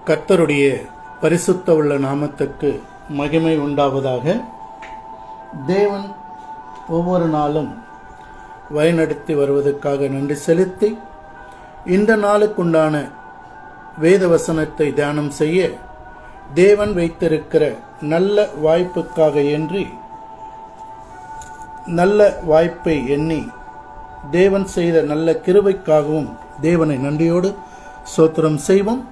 கர்த்தருடைய பரிசுத்த உள்ள நாமத்துக்கு மகிமை உண்டாவதாக. தேவன் ஒவ்வொரு நாளும் வழிநடத்தி வருவதற்காக நன்றி செலுத்தி, இந்த நாளுக்குண்டான வேத வசனத்தை தியானம் செய்ய தேவன் வைத்திருக்கிற நல்ல வாய்ப்புக்காக நல்ல வாய்ப்பை எண்ணி தேவன் செய்த நல்ல கிருபைக்காகவும் தேவனை நன்றியோடு ஸ்தோத்திரம் செய்வோம்.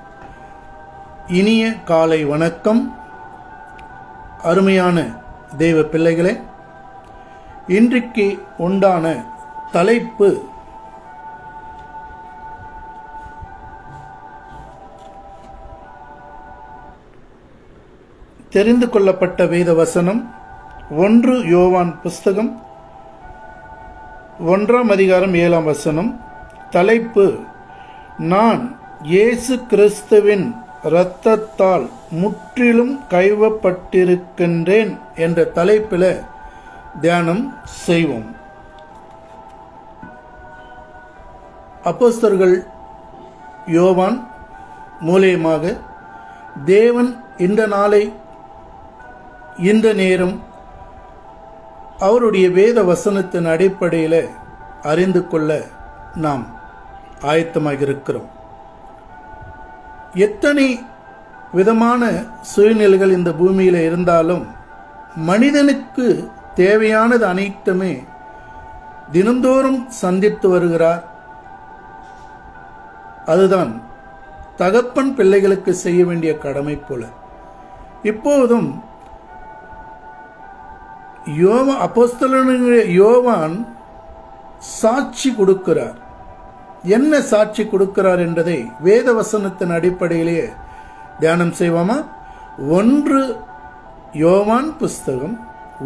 இனிய காலை வணக்கம் அருமையான தேவ பிள்ளைகளே. இன்றைக்கு உண்டான தலைப்பு தெரிந்து கொள்ளப்பட்ட வேத வசனம் 1 யோவான் புஸ்தகம் 1ஆம் அதிகாரம் 7ஆம் வசனம். தலைப்பு, நான் இயேசு கிறிஸ்துவின் இரத்தத்தால் முற்றிலும் கைவப்பட்டிருக்கின்றேன் என்ற தலைப்பில் தியானம் செய்வோம். அப்போஸ்தலர்கள் யோவான் மூலமாக தேவன் இந்த நாளை, இந்த நேரம் அவருடைய வேத வசனத்தின் அடிப்படையில் அறிந்து கொள்ள நாம் ஆயத்தமாக இருக்கிறோம். எத்தனை விதமான சூழ்நிலைகள் இந்த பூமியில் இருந்தாலும் மனிதனுக்கு தேவையானது அனைத்துமே தினந்தோறும் சந்தித்து வருகிறார். அதுதான் தகப்பன் பிள்ளைகளுக்கு செய்ய வேண்டிய கடமை போல. இப்போதும் அப்போஸ்தலனாகிய யோவான் சாட்சி கொடுக்கிறார். என்ன சாட்சி கொடுக்கிறார் என்பதை வேத வசனத்தின் அடிப்படையிலேயே தியானம் செய்வோமா? 1 யோவான் புஸ்தகம்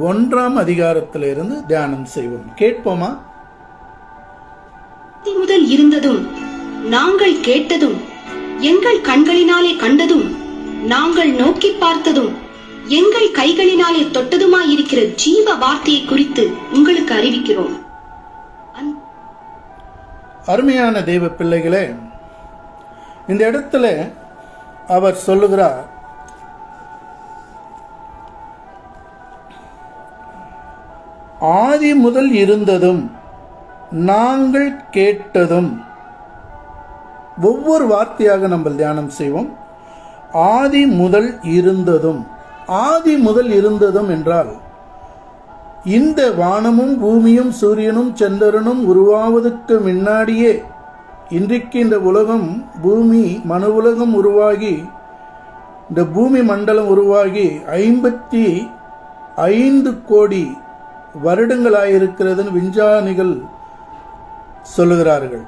1ஆம் அதிகாரத்திலிருந்து தியானம் செய்வோம். கேட்போமா? முதல் இருந்ததும் நாங்கள் கேட்டதும் எங்கள் கண்களினாலே கண்டதும் நாங்கள் நோக்கி பார்த்ததும் எங்கள் கைகளினாலே தொட்டதுமாயிருக்கிற ஜீவ வார்த்தையை குறித்து உங்களுக்கு அறிவிக்கிறோம். அருமையான தேவ பிள்ளைகளே, இந்த இடத்துல அவர் சொல்லுகிறார், ஆதி முதல் இருந்ததும் நாங்கள் கேட்டதும். ஒவ்வொரு வார்த்தையாக நம்ம தியானம் செய்வோம். ஆதி முதல் இருந்ததும். ஆதி முதல் இருந்ததும் என்றால் இந்த வானமும் பூமியும் சூரியனும் சந்திரனும் உருவாவதற்கு முன்னாடியே, இன்றைக்கு இந்த உலகம், பூமி மனு உலகம் உருவாகி, இந்த பூமி மண்டலம் உருவாகி 55 கோடி வருடங்களாயிருக்கிறதுன்னு விஞ்ஞானிகள் சொல்லுகிறார்கள்.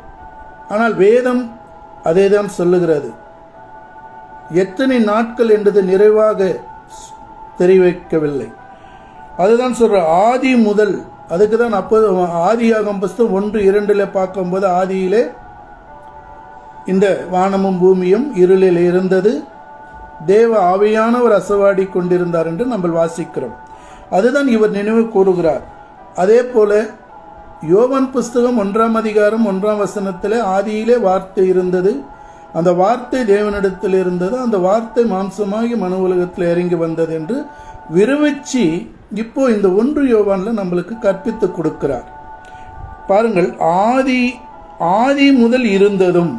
ஆனால் வேதம் அதேதான் சொல்லுகிறது. எத்தனை நாட்கள் என்றது நிறைவாக தெரிவிக்கவில்லை. அதுதான் சொல்ற ஆதி முதல். அதுக்கு தான் அப்போது ஆதியாகமம் புஸ்தகம் 1:2 பார்க்கும்போது, ஆதியிலே இந்த வானமும் பூமியும் இருளில் இருந்தது, தேவ ஆவியானவர் அசைவாடி கொண்டிருந்தார் என்று நம்ம வாசிக்கிறோம். அதுதான் இவர் நினைவு கூறுகிறார். அதே போல யோவான் புஸ்தகம் 1ஆம் அதிகாரம் 1ஆம் வசனத்தில், ஆதியிலே வார்த்தை இருந்தது, அந்த வார்த்தை தேவனிடத்தில் இருந்தது, அந்த வார்த்தை மாம்சமாகி மனு உலகத்தில் இறங்கி வந்தது என்று விரிவிச்சு இப்போ இந்த 1 யோவான்ல நம்மளுக்கு கற்பித்து கொடுக்கிறார். பாருங்கள், ஆதி முதல் இருந்ததும்.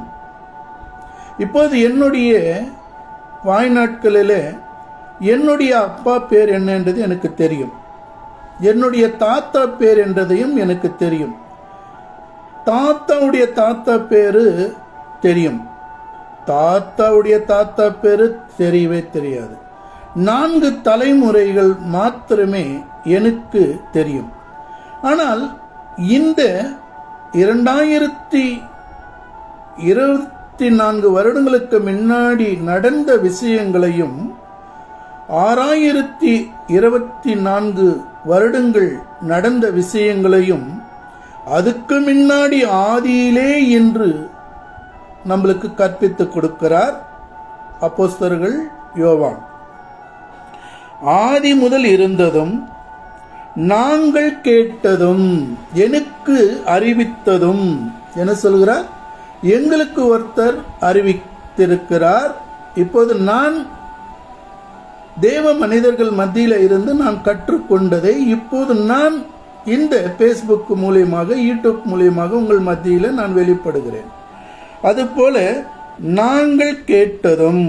இப்போது என்னுடைய வாய்நாட்களில் என்னுடைய அப்பா பேர் என்ன என்றது எனக்கு தெரியும், என்னுடைய தாத்தா பேர் என்றதையும் எனக்கு தெரியும், தாத்தாவுடைய தாத்தா பேரு தெரியும், தாத்தாவுடைய தாத்தா பேரு தெரியவே தெரியாது. 4 தலைமுறைகள் மாத்திரமே எனக்கு தெரியும். ஆனால் இந்த 2024 வருடங்களுக்கு முன்னாடி நடந்த விஷயங்களையும் 6024 வருடங்கள் நடந்த விஷயங்களையும் அதுக்கு முன்னாடி ஆதியிலே என்று நம்மளுக்கு கற்பித்து கொடுக்கிறார் அப்போஸ்தலர்கள் யோவான். ஆதி முதல் இருந்ததும் நாங்கள் கேட்டதும் எனக்கு அறிவித்ததும். என்ன சொல்கிறார்? எங்களுக்கு ஒருத்தர் அறிவித்திருக்கிறார், இப்போது நான் தேவ மனிதர்கள் மத்தியில் இருந்து நான் கற்றுக்கொண்டதை இப்போது நான் இந்த ஃபேஸ்புக் மூலியமாக, யூடியூப் மூலியமாக உங்கள் மத்தியில் நான் வெளிப்படுகிறேன். அதுபோல நாங்கள் கேட்டதும்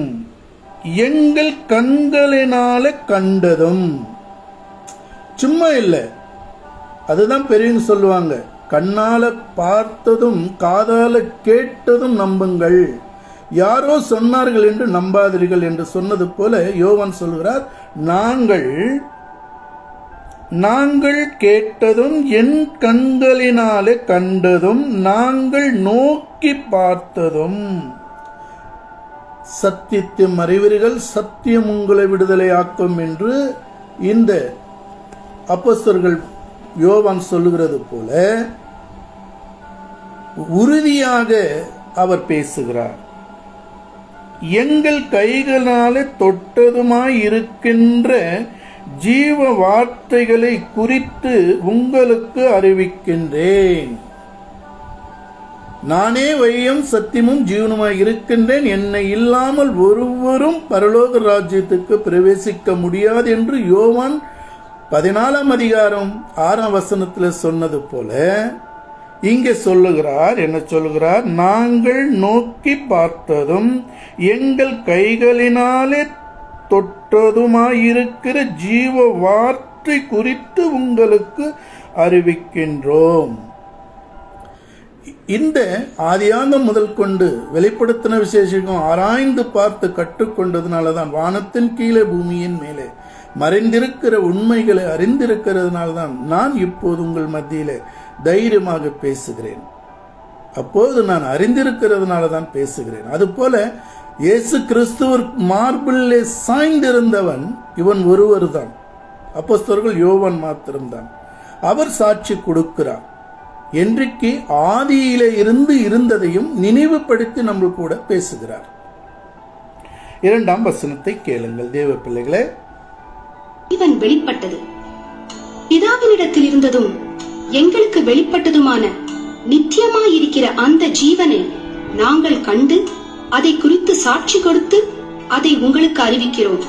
எங்கள் கண்களினால கண்டதும், சும்மா இல்லை, அதுதான் பெரியவங்க சொல்லுவாங்க, கண்ணால பார்த்ததும் காதால கேட்டதும் நம்புங்கள், யாரோ சொன்னார்கள் என்று நம்பாதீர்கள் என்று சொன்னது போல யோவான் சொல்கிறார், நாங்கள் கேட்டதும் என் கண்களினாலே கண்டதும் நாங்கள் நோக்கி பார்த்ததும், சத்தியத்தை அறிவீர்கள், சத்தியம் உங்களை விடுதலையாக்கும் என்று இந்த அப்போஸ்தலர்கள் யோவான் சொல்லுகிறது போல உறுதியாக அவர் பேசுகிறார். எங்கள் கைகளாலே தொட்டதுமாய் இருக்கின்ற ஜீவ வார்த்தைகளை குறித்து உங்களுக்கு அறிவிக்கின்றேன். நானே வழியும் சத்தியமும் ஜீவனுமாய் இருக்கின்றேன், என்னை இல்லாமல் ஒருவரும் பரலோக ராஜ்யத்துக்கு பிரவேசிக்க முடியாது என்று யோவான் 14 அதிகாரம் 6 சொன்னது போல இங்கே சொல்லுகிறார். என்ன சொல்லுகிறார்? நாங்கள் நோக்கி பார்த்ததும் எங்கள் கைகளினாலே தொட்டதுமாயிருக்கிற ஜீவ வார்த்தை குறித்து உங்களுக்கு அறிவிக்கின்றோம். இந்த ஆதியாகமம் முதல் கொண்டு வெளிப்படுத்தின விசேஷம் ஆராய்ந்து பார்த்து கற்றுக்கொண்டதுனாலதான், வானத்தின் கீழே பூமியின் மேலே மறைந்திருக்கிற உண்மைகளை அறிந்திருக்கிறதுனால்தான் நான் இப்போது உங்கள் மத்தியிலே தைரியமாக பேசுகிறேன். அப்போது நான் அறிந்திருக்கிறதுனால தான் பேசுகிறேன். அதுபோல இயேசு கிறிஸ்துவர் மார்பிலே சாய்ந்திருந்தவன் இவன் ஒருவர் தான். அப்போஸ்தலர்கள் யோவான் மாத்திரம்தான். அவர் சாட்சி கொடுக்கிறார். என்றைக்கு ஆதியிலே இருந்து இருந்ததையும் நினைவுபடுத்தி நம்ம கூட பேசுகிறார். 2 கேளுங்கள் தேவ பிள்ளைகளே. இவன் வெளிப்பட்டது, பிதாவினிடத்தில் இருந்ததும் எங்களுக்கு வெளிப்பட்டதுமான நித்தியமாயிருக்கிற அந்த ஜீவனை நாங்கள் கண்டு அதை குறித்து சாட்சி கொடுத்து அதை உங்களுக்கு அறிவிக்கிறோம்.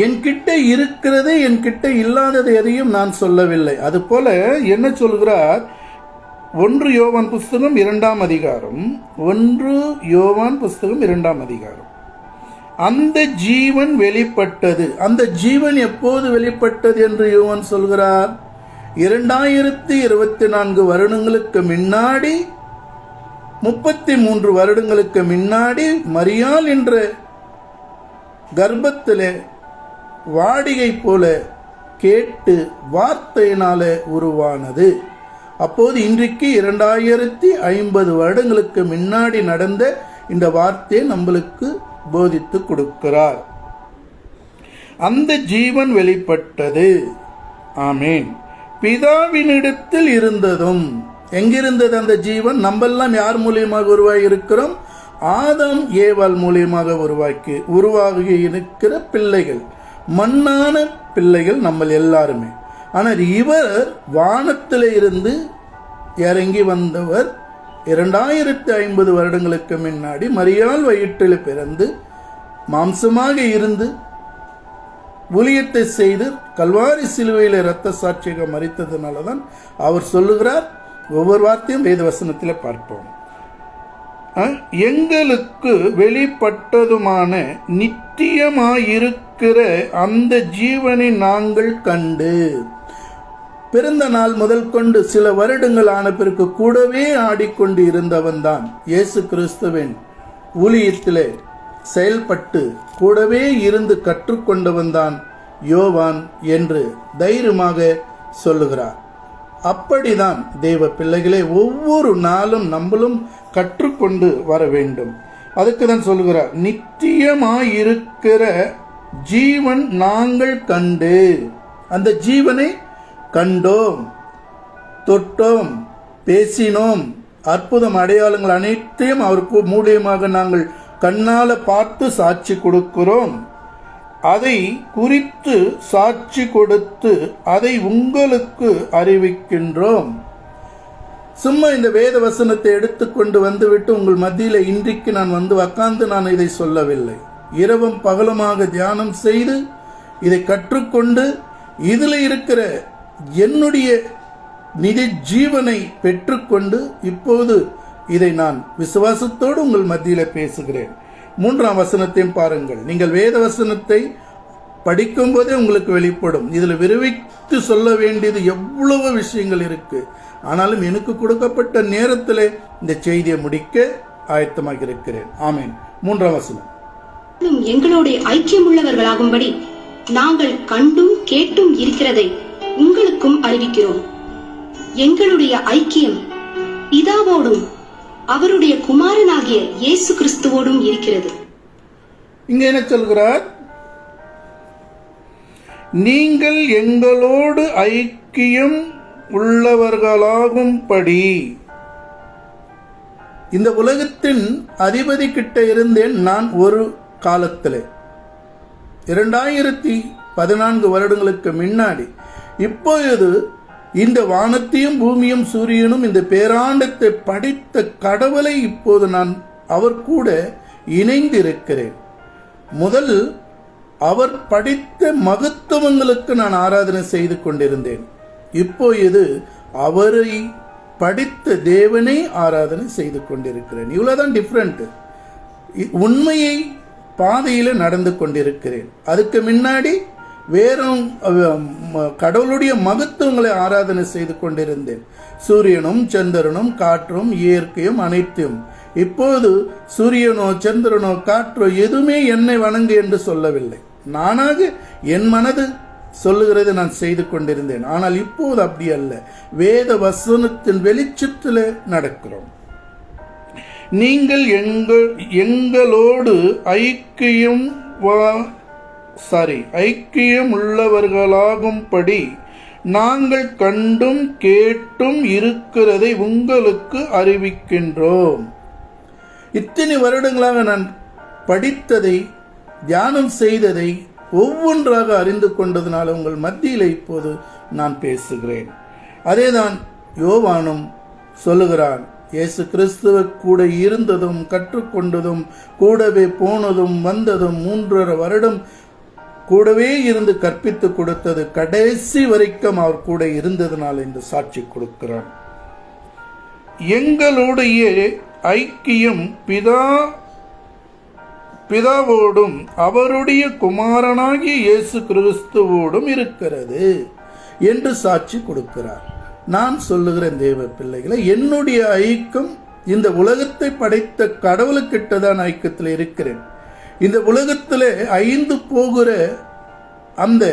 என்கிட்ட இருக்கிறது, என்கிட்ட இல்லாதது எதையும் நான் சொல்லவில்லை. அதுபோல என்ன சொல்கிறார்? 1 யோவான் புஸ்தகம் 2 அதிகாரம், 1 யோவான் புஸ்தகம் 2 அதிகாரம். அந்த ஜீவன் வெளிப்பட்டது. அந்த ஜீவன் எப்போது வெளிப்பட்டது என்று யோவான் சொல்கிறார்? 2024 வருடங்களுக்கு முன்னாடி, 33 வருடங்களுக்கு முன்னாடி மரியாள் என்ற கர்ப்பத்திலே வாடிகை போல கேட்டு வார்த்தையினால உருவானது. அப்போது இன்றைக்கு 2050 வருடங்களுக்கு முன்னாடி நடந்த இந்த வார்த்தையை நம்மளுக்கு போதித்து கொடுக்கிறார். அந்த ஜீவன் வெளிப்பட்டது. ஆமேன். பிதாவினிடத்தில் இருந்ததும், எங்கிருந்தது அந்த ஜீவன்? நம்மெல்லாம் யார் மூலியமாக உருவாகி இருக்கிறோம்? ஆதாம் ஏவாள் மூலியமாக உருவாகி இருக்கிற பிள்ளைகள், மண்ணான பிள்ளைகள் நம்ம எல்லாருமே. ஆனால் இவர் வானத்திலே இருந்து இறங்கி வந்தவர் 2050 வருடங்களுக்கு முன்னாடி மரியாள் வயிற்றில் பிறந்து மாம்சமாக இருந்து ஊழியத்தை செய்து கல்வாரி சிலுவையில் இரத்த சாட்சியாக மரித்ததுனால தான் அவர் சொல்லுகிறார். ஒவ்வொரு வார்த்தையும் வேத வசனத்தில் பார்ப்போம். எங்களுக்கு வெளிப்பட்டதுமான நித்தியமாயிருக்கிற அந்த ஜீவனை நாங்கள் கண்டு, பிறந்த நாள் முதல் கொண்டு சில வருடங்கள் ஆன பிறகு கூடவே ஆடிக்கொண்டு இருந்தவன் தான் இயேசு கிறிஸ்துவின் ஊழியத்திலே செயல்பட்டு கூடவே இருந்து கற்றுக்கொண்டவன் தான் யோவான் என்று தைரியமாக சொல்லுகிறார். அப்படிதான் தேவ பிள்ளைகளே, ஒவ்வொரு நாளும் நம்மளும் கற்றுக்கொண்டு வர வேண்டும். அதுக்கு தான் சொல்லுகிறார், நித்தியமாயிருக்கிற ஜீவன் நாங்கள் கண்டு. அந்த ஜீவனை கண்டோம், தொட்டோம், பேசினோம். அற்புதம் அடையாளங்கள் அனைத்தையும் அவருக்கு மூலியமாக நாங்கள் கண்ணால பார்த்து சாட்சி கொடுக்கிறோம். அதை குறித்து சாட்சி கொடுத்து அதை உங்களுக்கு அறிவிக்கின்றோம். சும்மா இந்த வேத வசனத்தை எடுத்துக்கொண்டு வந்துவிட்டு உங்கள் மத்தியில இன்றைக்கு நான் வந்து உட்கார்ந்து நான் இதை சொல்லவில்லை. இரவும் பகலுமாக தியானம் செய்து இதை கற்றுக்கொண்டு இதில் இருக்கிற என்னுடைய நிதி ஜீவனை பெற்றுக்கொண்டு இப்போது இதை நான் விசுவாசத்தோடு உங்கள் மத்தியில பேசுகிறேன். 3ஆம் வசனத்தையும் பாருங்கள். நீங்கள் வேத வசனத்தை படிக்கும் போதே உங்களுக்கு வெளிப்படும். இதுல விரிவித்து சொல்ல வேண்டியது எவ்வளவு விஷயங்கள் இருக்கு. ஆனாலும் எனக்கு கொடுக்கப்பட்ட நேரத்தில் இந்த செய்தியை முடிக்க ஆயத்தமாக இருக்கிறேன். ஆமீன். 3ஆம் வசனம். எங்களோட ஐக்கியமுள்ளவர்களாகும்படி நாங்கள் கண்டும் கேட்டும் இருக்கிறதை உங்களுக்கும் அறிவிக்கிறோம். எங்களுடைய ஐக்கியம் பிதாவோடும் அவருடைய குமாரனாகிய இயேசு கிறிஸ்துவோடும் இருக்கிறது. இங்க என்ன சொல்கிறார்? நீங்கள் எங்களோடு ஐக்கியம் உள்ளவர்களாகும்படி. இந்த உலகத்தின் அதிபதி கிட்ட இருந்தேன் நான் ஒரு காலத்தில் 2014 வருடங்களுக்கு முன்னாடி. இப்பொழுது இந்த வானத்தையும் பூமியும் சூரியனும் இந்த பேராண்டத்தை படைத்த கடவுளை இப்போது நான் அவர் கூட இணைந்திருக்கிறேன். முதல் அவர் படித்த மகத்துவங்களுக்கு நான் ஆராதனை செய்து கொண்டிருந்தேன். இப்போது அவரை படித்த தேவனை ஆராதனை செய்து கொண்டிருக்கிறேன். இவ்வளவுதான் டிஃபரெண்ட். உண்மையை பாதையில நடந்து கொண்டிருக்கிறேன். அதுக்கு முன்னாடி வேற கடவுளுடைய மகத்துவங்களை ஆராதனை செய்து கொண்டிருந்தேன். சூரியனும் சந்திரனும் காற்றும் இயற்கையும் அனைத்தும். இப்போது சூரியனோ சந்திரனோ காற்றோ எதுவுமே என்னை வணங்கு என்று சொல்லவில்லை. நானாக என் மனது சொல்லுகிறது நான் செய்து கொண்டிருந்தேன். ஆனால் இப்போது அப்படி அல்ல. வேத வசனத்தின் வெளிச்சத்தில் நடக்கிறோம். நீங்கள் எங்களோடு ஐக்கியம் உள்ளவர்களாகும்படி நாங்கள் கண்டும் கேட்டும் இருக்கிறதை உங்களுக்கு அறிவிக்கின்றோம். இத்தனை வருடங்களாக நான் படித்ததை தியானம் செய்ததை ஒவ்வொன்றாக அறிந்து கொண்டதுனால உங்கள் மத்தியில் இப்போது நான் பேசுகிறேன். அதேதான் யோவானும் சொல்லுகிறான். இயேசு கிறிஸ்துவ கூட இருந்ததும் கற்றுக்கொண்டதும் கூடவே போனதும் வந்ததும் 3.5 வருடம் கூடவே இருந்து கற்பித்து கொடுத்தது கடைசி வரைக்கும் அவர் கூட இருந்ததுனால இந்த சாட்சி கொடுக்கிறான். எங்களுடைய ஐக்கியம் பிதாவோடும் அவருடைய குமாரனாகிய இயேசு கிறிஸ்துவோடும் இருக்கிறது என்று சாட்சி கொடுக்கிறார். நான் சொல்லுகிறேன் தேவ பிள்ளைகளை, என்னுடைய ஐக்கியம் இந்த உலகத்தை படைத்த கடவுளுக்கிட்ட தான் ஐக்கியத்தில் இருக்கிறேன். இந்த உலகத்தில் அழிந்து போகிற அந்த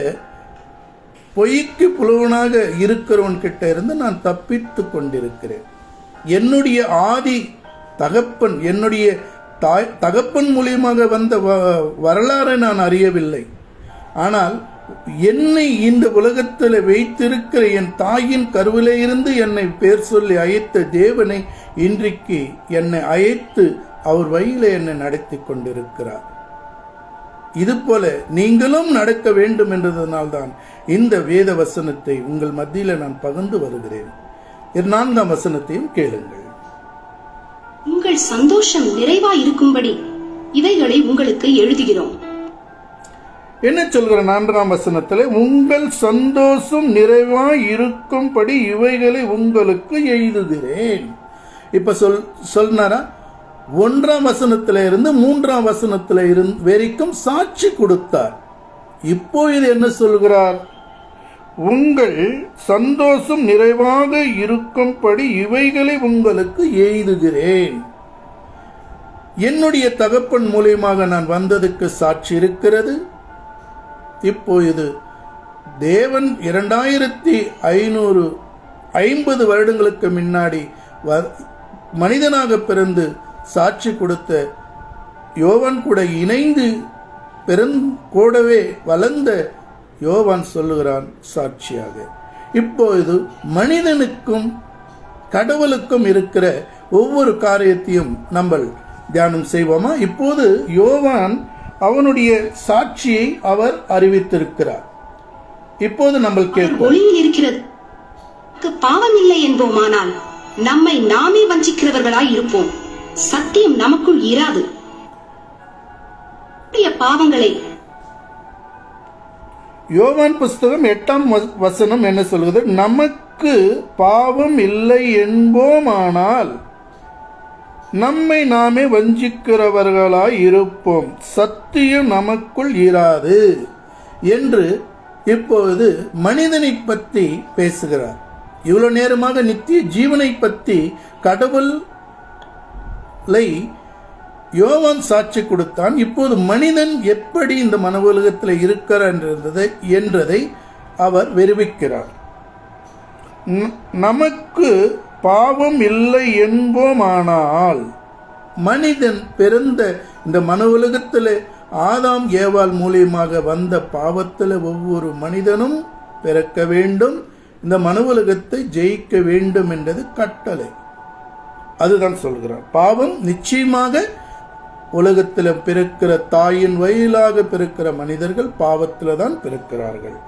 பொய்க்கு புலவனாக இருக்கிறவன் கிட்ட இருந்து நான் தப்பித்து கொண்டிருக்கிறேன். என்னுடைய ஆதி தகப்பன், என்னுடைய தகப்பன் மூலியமாக வந்த வரலாறை நான் அறியவில்லை. ஆனால் என்னை இந்த உலகத்தில் வைத்திருக்கிற என் தாயின் கருவிலே இருந்து என்னை பேர் சொல்லி அழைத்த தேவனை இன்றைக்கு என்னை அழைத்து அவர் வழியிலே என்னை நடத்தி கொண்டிருக்கிறார். இதுபோல நீங்களும் நடக்க வேண்டும் என்றதனால்தான் இந்த வேத வசனத்தை உங்கள் மத்தியில் நான் பகிர்ந்து வருகிறேன். 4ஆம் வசனத்தையும் கேளுங்கள். உங்கள் சந்தோஷம் நிறைவாய் இருக்கும்படி இவைகளை உங்களுக்கு எழுதுகிறோம். என்ன சொல்கிற 4ஆம் வசனத்தில்? உங்கள் சந்தோஷம் நிறைவாய் இருக்கும்படி இவைகளை உங்களுக்கு எழுதுகிறேன். இப்ப சொன்னாரா? 1ஆம் வசனத்தில இருந்து 3ஆம் வசனத்தில வரைக்கும் சாட்சி கொடுத்தார். இப்போ இது என்ன சொல்கிறார்? உங்கள் சந்தோஷம் நிறைவாக இருக்கும்படி இவைகளை உங்களுக்கு எழுதுகிறேன். என்னுடைய தகப்பன் மூலியமாக நான் வந்ததுக்கு சாட்சி இருக்கிறது. இப்போது தேவன் 2550 வருடங்களுக்கு முன்னாடி மனிதனாக பிறந்து சாட்சி கொடுத்த யோவான் கூட இணைந்து கூடவே வளர்ந்த யோவான் சொல்லுகிறான் சாட்சியாக. இப்பொழுது மனிதனுக்கும் கடவுளுக்கும் இருக்கிற ஒவ்வொரு காரியத்தையும் நம்ம தியானம் செய்வோமா? இப்போது யோவான் அவனுடைய சாட்சியை அவர் அறிவித்திருக்கிறார். இப்போது நம்ம கேட்போம். ஒளியில் இருக்கிறது பாவம் இல்லை என்போமானால் நம்மை நாமே வஞ்சிக்கிறவர்களாய் இருப்போம். சத்தியம் நமக்குள் இராது. பாவங்களை யோவான் புஸ்தகம் 8ஆம் வசனம் என்ன சொல்கிறது? நமக்கு பாவம் இல்லை என்போமானால் நம்மை நாமே வஞ்சிக்கிறவர்களாய் இருப்போம், சத்தியம் நமக்குள் இராது என்று இப்பொழுது மனிதனை பற்றி பேசுகிறார். இவ்வளவு நேரமாக நித்திய ஜீவனை பற்றி கடவுளை யோவான் சாட்சி கொடுத்தான். இப்போது மனிதன் எப்படி இந்த மன உலகத்தில் இருக்கிறார் என்றதை அவர் விவரிக்கிறார். நமக்கு பாவம் இல்லை என்போமானால், மனிதன் பிறந்த இந்த மன உலகத்தில் ஆதாம் ஏவாள் மூலியமாக வந்த பாவத்தில் ஒவ்வொரு மனிதனும் பிறக்க வேண்டும், இந்த மன உலகத்தை ஜெயிக்க வேண்டும் என்றது கட்டளை. அதுதான் சொல்கிறார். பாவம் நிச்சயமாக உலகத்தில் பிறக்கிற தாயின் வயிலாக பிறக்கிற மனிதர்கள் பாவத்தில் தான் பிறக்கிறார்கள்.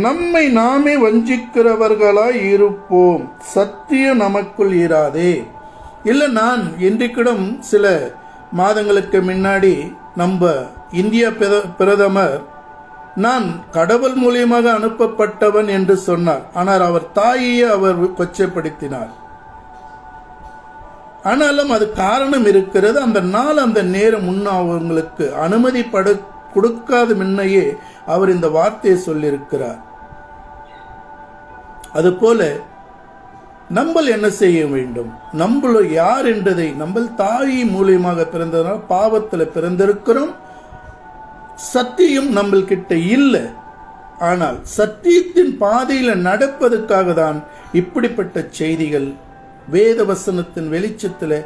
நம்மை நாமே வஞ்சிக்கிறவர்களாய் இருப்போம், சத்தியம் நமக்குள் இராதே. இல்லை, நான் இன்றைக்கிடம் சில மாதங்களுக்கு முன்னாடி நம்ம இந்திய பிரதமர் நான் கடவுள் மூலியமாக அனுப்பப்பட்டவன் என்று சொன்னார். ஆனால் அவர் தாயையே அவர் கொச்சைப்படுத்தினார். ஆனாலும் அது காரணம் இருக்கிறது. அந்த நாள் அந்த நேரம் அவங்களுக்கு அனுமதி கொடுக்காத முன்னையே அவர் இந்த வார்த்தையை சொல்லியிருக்கிறார். அதுபோல நம்ம என்ன செய்ய வேண்டும்? நம்மள யார் என்றதை நம்ம தாய் மூலியமாக பிறந்ததனால் பாவத்தில் பிறந்திருக்கிறோம். சத்தியம் நம்மள்கிட்ட இல்லை. ஆனால் சத்தியத்தின் பாதையில் நடப்பதற்காக தான் இப்படிப்பட்ட செய்திகள் வேத வசனத்தின் வெளிச்சத்தில்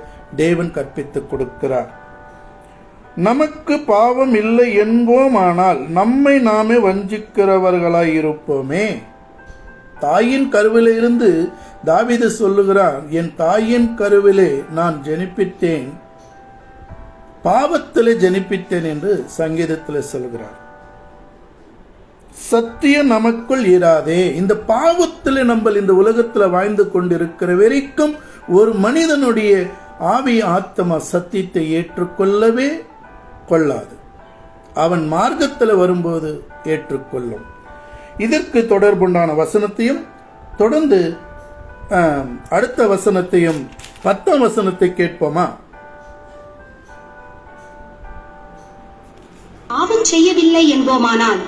தேவன் கற்பித்துக் கொடுக்கிறார். நமக்கு பாவம் இல்லை என்போமானால் நம்மை நாமே வஞ்சிக்கிறவர்களாய் இருப்போமே. தாயின் கருவிலே இருந்து தாவீது சொல்லுகிறான், என் தாயின் கருவிலே நான் ஜனிப்பித்தேன், பாவத்திலே ஜனிப்பித்தேன் என்று சங்கீதத்தில் சொல்கிறார். சத்தியம் நமக்குள் இராதே. இந்த பாவத்தில் நம்ம இந்த உலகத்தில் வாழ்ந்து கொண்டிருக்கிற வரைக்கும் ஒரு மனிதனுடைய ஆவி ஆத்மா சத்தியத்தை ஏற்றுக்கொள்ளவே கொள்ளாது. அவன் மார்க்கத்தில் வரும்போது ஏற்றுக்கொள்ளும். இதற்கு தொடர்புண்டான வசனத்தையும் தொடர்ந்து அடுத்த வசனத்தையும் 10ஆம் வசனத்தை கேட்போமா? பாவம் செய்யவில்லை என்போமானால்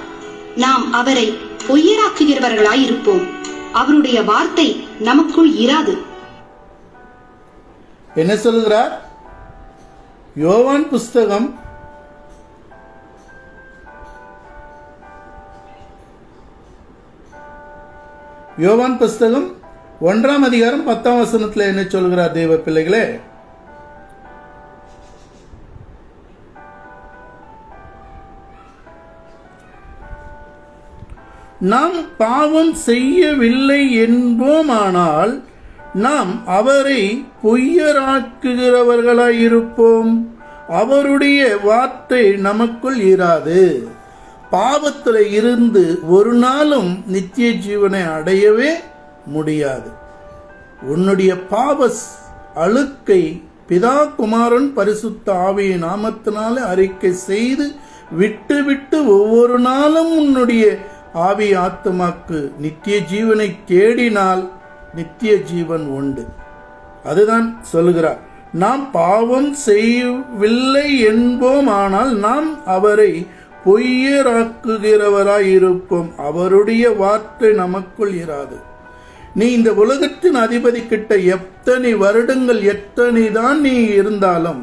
நாம் அவரை பொய்யராக்குகிறவர்களாய் இருப்போம், அவருடைய வார்த்தை நமக்குள் இராது. என்ன சொல்கிறார்? யோவான் புஸ்தகம் 1ஆம் அதிகாரம் 10ஆம் வசனத்தில் என்ன சொல்கிறார் தேவ பிள்ளைகளே? நாம் பாவம் செய்யவில்லை என்போமானால் நாம் அவரை பொய்யராக்குகிறவர்களாயிருப்போம், அவருடைய வார்த்தை நமக்குள் இராது. பாவத்தில் இருந்து ஒரு நாளும் நித்திய ஜீவனை அடையவே முடியாது. உன்னுடைய பாவ அழுக்கை பிதா குமாரன் பரிசுத்த ஆவியின் நாமத்தினால அறிக்கை செய்து விட்டு விட்டு ஒவ்வொரு நாளும் உன்னுடைய ஆவி ஆத்மாக்கு நித்திய ஜீவனை தேடினால் நித்திய ஜீவன் உண்டு. அதுதான் சொல்லுகிறார். நாம் பாவம் செய்யவில்லை என்போமானால் நாம் அவரை பொய்யராக்குகிறவராயிருப்போம், அவருடைய வார்த்தை நமக்குள் இராது. நீ இந்த உலகத்தின் அதிபதி கிட்ட எத்தனை வருடங்கள் எத்தனை தான் நீ இருந்தாலும்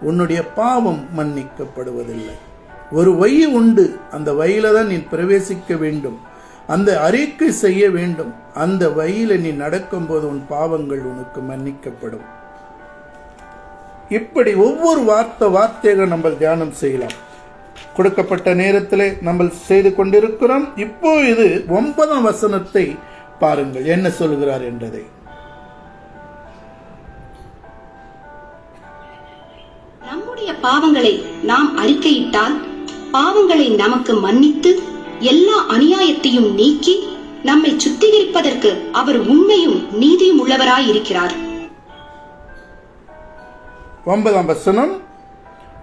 உன்னுடைய பாவம் மன்னிக்கப்படுவதில்லை. ஒரு வழி உண்டு, அந்த வழியில தான் நீ பிரவேசிக்க வேண்டும், அந்த அறிக்கை செய்ய வேண்டும். அந்த வழியில நீ நடக்கும்போது உன் பாவங்கள் உனக்கு மன்னிக்கப்படும். இப்படி ஒவ்வொரு வார்த்தையாக நம்ம தியானம் செய்யலாம். கொடுக்கப்பட்ட நேரத்தில் நம்ம செய்து கொண்டிருக்கிறோம். இப்போ இது 9ஆம் வசனத்தை பாருங்கள் என்ன சொல்கிறார் என்றதை. நம்முடைய பாவங்களை நாம் அறிக்கையிட்டால் பாவங்களை நமக்கு மன்னித்து எல்லா அநியாயத்தையும் நீக்கி நம்மை சுத்திகரிப்பதற்கு அவர் உண்மையும் நீதியும் உள்ளவராய் இருக்கிறார். 9ஆம் வசனம்,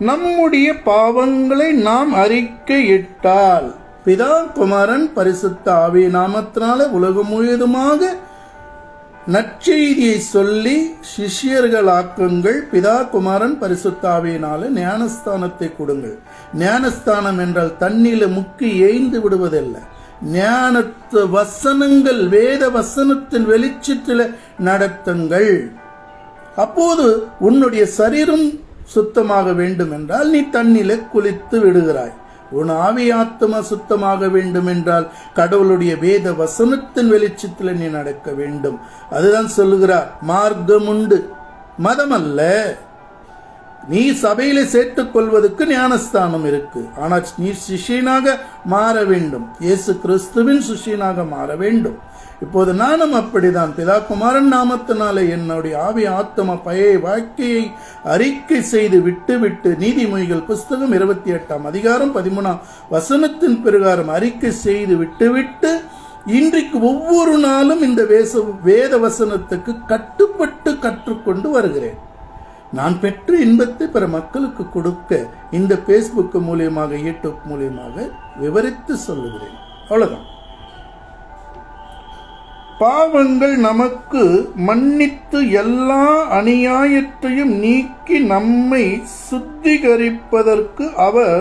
நம்முடைய பாவங்களை நாம் அறிக்கையிட்டால் பிதா குமாரன் பரிசுத்த ஆவி நாமத்தினால உலகம் முழுவதுமாக நற்செய்தியை சொல்லி சிஷ்யர்களாக்குங்கள். பிதா குமாரன் பரிசுத்த ஆவியினால ஞானஸ்தானத்தை கொடுங்கள். ஞானஸ்தானம் என்றால் தண்ணீல முக்கி ஏய்ந்து விடுவதல்ல. ஞானத்து வசனங்கள், வேத வசனத்தின் வெளிச்சத்தில் நடத்துங்கள். அப்போது உன்னுடைய சரீரம் சுத்தமாக வேண்டும் என்றால் நீ தண்ணீல குளித்து விடுகிறாய். உன் ஆவி ஆத்மா சுத்தமாக வேண்டும் என்றால் கடவுளுடைய வேத வசனத்தின் வெளிச்சத்தில் நீ நடக்க வேண்டும். அதுதான் சொல்லுகிறார், மார்க்கம் உண்டு, மதம் அல்ல. நீ சபையில சேர்த்துக் கொள்வதற்கு ஞானஸ்தானம் இருக்கு. ஆனால் நீ சிஷியனாக மாற வேண்டும். இயேசு கிறிஸ்துவின் சிஷியனாக மாற வேண்டும். இப்போது நானும் அப்படிதான். பிதா குமாரன் நாமத்தினாலே என்னுடைய ஆவி ஆத்மா பழைய வாழ்க்கையை அறிக்கை செய்து விட்டு நீதிமொழிகள் புஸ்தகம் 28ஆம் அதிகாரம் 13ஆம் வசனத்தின் பிரகாரம் அறிக்கை செய்து விட்டு இன்றைக்கு ஒவ்வொரு நாளும் இந்த வேத வசனத்துக்கு கட்டுப்பட்டு கற்றுக்கொண்டு வருகிறேன். நான் பெற்ற இன்பத்தை பிற மக்களுக்கு கொடுக்க இந்த பேஸ்புக் மூலியமாக, யூடியூப் மூலியமாக விவரித்து சொல்லுகிறேன். அவ்வளவுதான். பாவங்கள் நமக்கு மன்னித்து எல்லா அநியாயத்தையும் நீக்கி நம்மை சுத்திகரிப்பதற்கு அவர்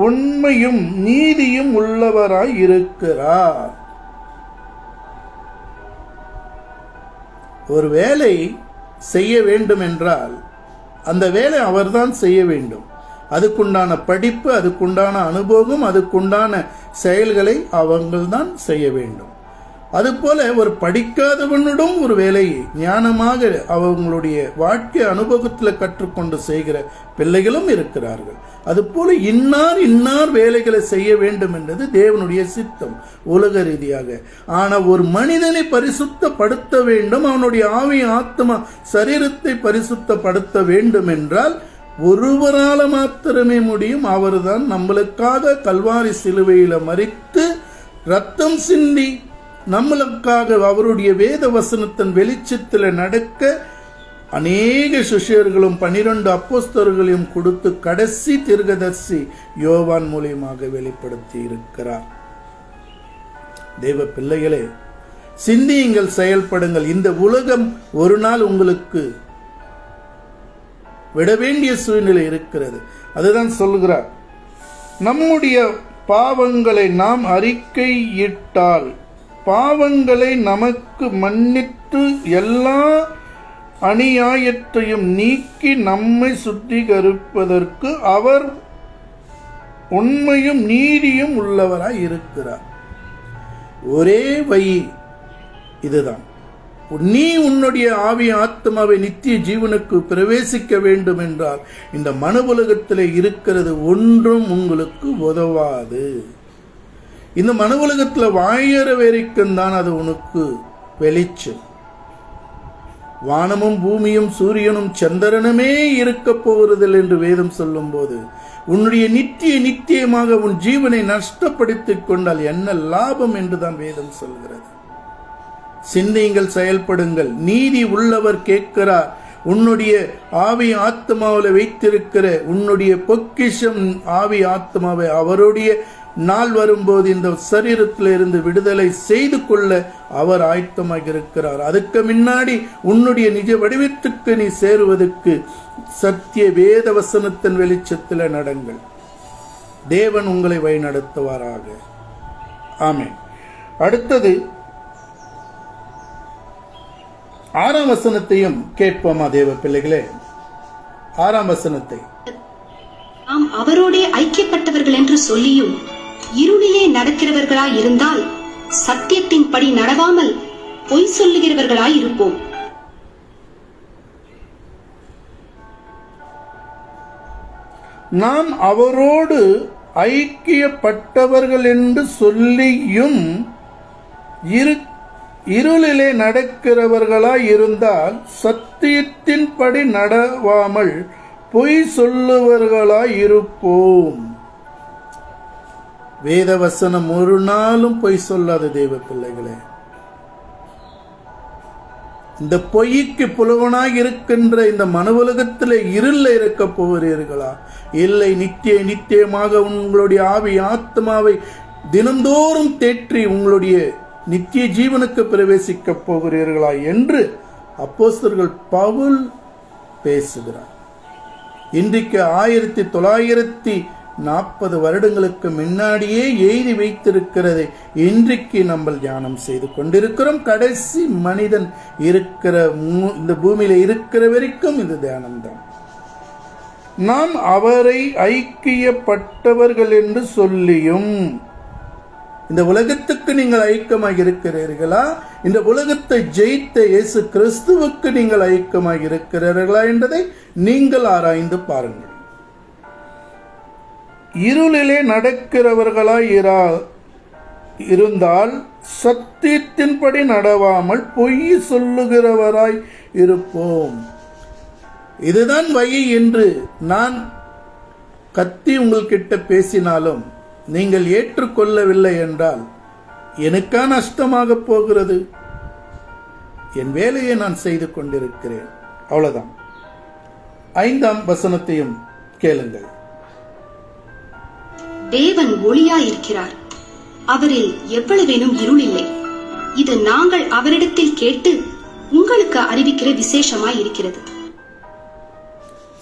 உண்மையும் நீதியும் உள்ளவராய் இருக்கிறார். ஒரு வேலை செய்ய வேண்டும் என்றால் அந்த வேலை அவர்தான் செய்ய வேண்டும். அதுக்குண்டான படிப்பு, அதுக்குண்டான அனுபவம், அதுக்குண்டான செயல்களை அவங்கள்தான் செய்ய வேண்டும். அதுபோல ஒரு படிக்காதவனிடம் ஒரு வேலையை ஞானமாக அவங்களுடைய வாழ்க்கை அனுபவத்தில் கற்றுக்கொண்டு செய்கிற பிள்ளைகளும் இருக்கிறார்கள். அதுபோல இன்னார் வேலைகளை செய்ய வேண்டும் என்றது தேவனுடைய சித்தம் உலக ரீதியாக. ஆனால் ஒரு மனிதனை பரிசுத்தப்படுத்த வேண்டும், அவனுடைய ஆவி ஆத்மா சரீரத்தை பரிசுத்தப்படுத்த வேண்டும் என்றால் ஒருவரால மாத்திரமே முடியும். அவர்தான் நம்மளுக்காக கல்வாரி சிலுவையில மரித்து ரத்தம் சிந்தி நம்மளுக்காக அவருடைய வேத வசனத்தின் வெளிச்சத்தில் நடக்க அநேக சிஷ்யர்களும் 12 அப்போஸ்தலர்களையும் கொடுத்து கடைசி தீர்க்கதரிசி யோவான் மூலியமாக வெளிப்படுத்தி இருக்கிறார். தேவ பிள்ளைகளே, சிந்தியுங்கள், செயல்படுங்கள். இந்த உலகம் ஒரு நாள் உங்களுக்கு விட வேண்டிய சூழ்நிலை இருக்கிறது. அதுதான் சொல்கிறார், நம்முடைய பாவங்களை நாம் அறிக்கையிட்டால் பாவங்களை நமக்கு மன்னித்து எல்லா அநியாயத்தையும் நீக்கி நம்மை சுத்திகரிப்பதற்கு அவர் உண்மையும் நீதியும் உள்ளவராய் இருக்கிறார். ஒரே வழி இதுதான். நீ உன்னுடைய ஆவி ஆத்மாவை நித்திய ஜீவனுக்கு பிரவேசிக்க வேண்டும் என்றால் இந்த மனு உலகத்தில் இருக்கிறது ஒன்றும் உங்களுக்கு உதவாது. இந்த மனு உலகத்தில் வாழற வரைக்கும் தான் அது உனக்கு வெளிச்சம். வானமும் பூமியும் சூரியனும் சந்திரனுமே இருக்க போவதில்லை என்று வேதம் சொல்லும் போது உன்னுடைய நித்தியமாக உன் ஜீவனை நஷ்டப்படுத்திக் கொண்டால் என்ன லாபம் என்றுதான் வேதம் சொல்கிறது. சிந்தியுங்கள், செயல்படுங்கள். நீதி உள்ளவர் கேட்கிறார். உன்னுடைய ஆவி ஆத்மாவில் வைத்திருக்கிற உன்னுடைய பொக்கிஷம் ஆவி ஆத்மாவை அவருடைய நாள் வரும்போது இந்த சரீரத்தில் இருந்து விடுதலை செய்து கொள்ள அவர் ஆயத்தமாக இருக்கிறார். அதுக்கு முன்னாடி உன்னுடைய நிஜ வடிவத்துக்கு நீ சேருவதற்கு சத்திய வேத வசனத்தின் வெளிச்சத்தில் நடங்கள். தேவன் உங்களை வழிநடத்துவாராக. ஆமென். அடுத்தது 6ஆம் வசனத்தையும் கேட்போமா தேவ பிள்ளைகளே? 6ஆம் வசனத்தை, நாம் அவரோடே ஐக்கியப்பட்டவர்கள் என்று சொல்லியும் இருளிலே நடக்கிறவர்களாய் இருந்தால் சத்தியத்தின்படி நடவாமல் பொய் சொல்லுகிறவர்களாய் இருப்போம். நாம் அவரோடு ஐக்கியப்பட்டவர்கள் என்று சொல்லியும் இருளிலே நடக்கிறவர்களாய் இருந்தால் சத்தியத்தின்படி நடவாமல் பொய் சொல்லுவர்களாய் இருப்போம். வேதவசனம் ஒரு நாளும் பொய் சொல்லாத தேவ பிள்ளைகளே. இந்த பொய்க்கு புலவனாய் இருக்கின்ற இந்த மனவுலகத்தில் இருள இருக்க போகிறீர்களா? இல்லை, நித்தியமாக உங்களுடைய ஆவி ஆத்மாவை தினந்தோறும் தேற்றி உங்களுடைய நித்திய ஜீவனுக்கு பிரவேசிக்க போகிறீர்களா என்று அப்போஸ்தலர்கள் பவுல் பேசுகிறார். இன்றைக்கு 1940 வருடங்களுக்கு முன்னாடியே எழுதி வைத்திருக்கிறதை இன்றைக்கு நம்ம தியானம் செய்து கொண்டிருக்கிறோம். கடைசி மனிதன் இருக்கிற இந்த பூமியில இருக்கிற வரைக்கும் இந்த தியானம்தான். நாம் அவரை ஐக்கியப்பட்டவர்கள் என்று சொல்லியும், இந்த உலகத்துக்கு நீங்கள் ஐக்கியமாக இருக்கிறீர்களா? இந்த உலகத்தை ஜெயித்த இயேசு கிறிஸ்துவுக்கு நீங்கள் ஐக்கியமாக இருக்கிறீர்களா என்பதை நீங்கள் ஆராய்ந்து பாருங்கள். இருளிலே நடக்கிறவர்களாய் இருந்தால் சத்தியத்தின்படி நடவாமல் பொய் சொல்லுகிறவராய் இருப்போம். இதுதான் வழி என்று நான் கத்தி உங்கள்கிட்ட பேசினாலும் நீங்கள் ஏற்றுக்கொள்ளவில்லை என்றால் எனக்கா நஷ்டமாக போகிறது? என் வேலையை நான் செய்து கொண்டிருக்கிறேன், அவ்வளவுதான். 5ஆம் வசனத்தையும் கேளுங்கள். தேவன் ஒளியாயிருக்கிறார், அவரில் எவ்வளவேனும் இருள் இல்லை. இது நாங்கள் அவரிடத்தில் கேட்டு உங்களுக்கு அறிவிக்கிற விசேஷமாய் இருக்கிறது.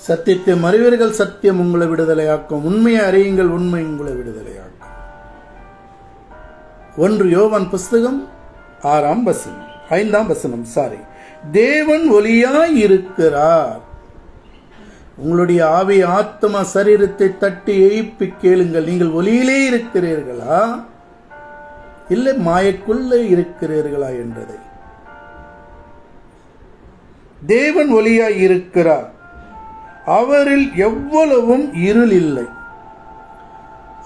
சத்தியத்தை மறிவீர்கள், சத்தியம் உங்களை விடுதலையாக்கும். உண்மையை அறியுங்கள், உண்மை உங்களை விடுதலையாக்கும். 1 யோவான் புஸ்தகம் 6ஆம் வசனம் 5ஆம் வசனம். தேவன் ஒளியாய் இருக்கிறார். உங்களுடைய ஆவி ஆத்மா சரீரத்தை தட்டி எழுப்பி கேளுங்கள். நீங்கள் ஒளியிலே இருக்கிறீர்களா இல்லை மாயக்குள்ளே இருக்கிறீர்களா என்றதை. தேவன் ஒளியாய் இருக்கிறார், அவரில் எவ்வளவும் இருள் இல்லை.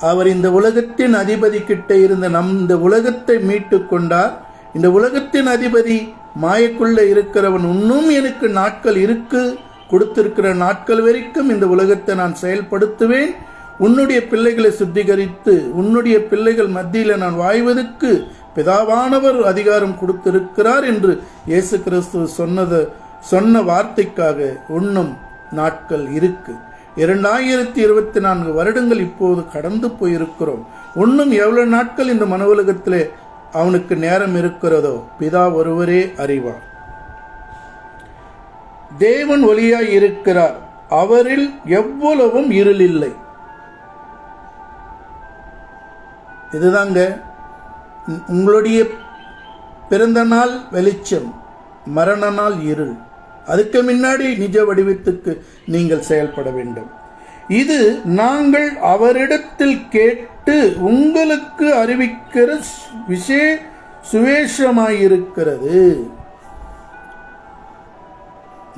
அவர் இந்த உலகத்தின் அதிபதி கிட்ட இருந்த இந்த உலகத்தை மீட்டு கொண்டார். இந்த உலகத்தின் அதிபதி மாயக்குள்ள இருக்கிறவன், இன்னும் எனக்கு நாட்கள் இருக்கு, கொடுத்திருக்கிற நாட்கள் வரைக்கும் இந்த உலகத்தை நான் செயல்படுத்துவேன், உன்னுடைய பிள்ளைகளை சுத்திகரித்து உன்னுடைய பிள்ளைகள் மத்தியில் நான் வாழ்வதற்கு பிதாவானவர் அதிகாரம் கொடுத்திருக்கிறார் என்று இயேசு கிறிஸ்து சொன்ன வார்த்தைக்காக இன்னும் நாட்கள் இருக்கு. 2024 வருடங்கள் இப்போது கடந்து போயிருக்கிறோம். இன்னும் எவ்வளவு நாட்கள் இந்த மன உலகத்திலே அவனுக்கு நேரம் இருக்கிறதோ பிதா ஒருவரே அறிவார். தேவன் ஒளியாய் இருக்கிறார், அவரில் எவ்வளவும் இருள் இல்லை. இதுதாங்க உங்களுடைய பிறந்த நாள் வெளிச்சம், மரண நாள் இருள். அதுக்கு முன்னாடி நிஜ வடிவத்துக்கு நீங்கள் செயல்பட வேண்டும். இது நாங்கள் அவரிடத்தில் கேட்டு உங்களுக்கு அறிவிக்கிற சுவேஷமாயிருக்கிறது.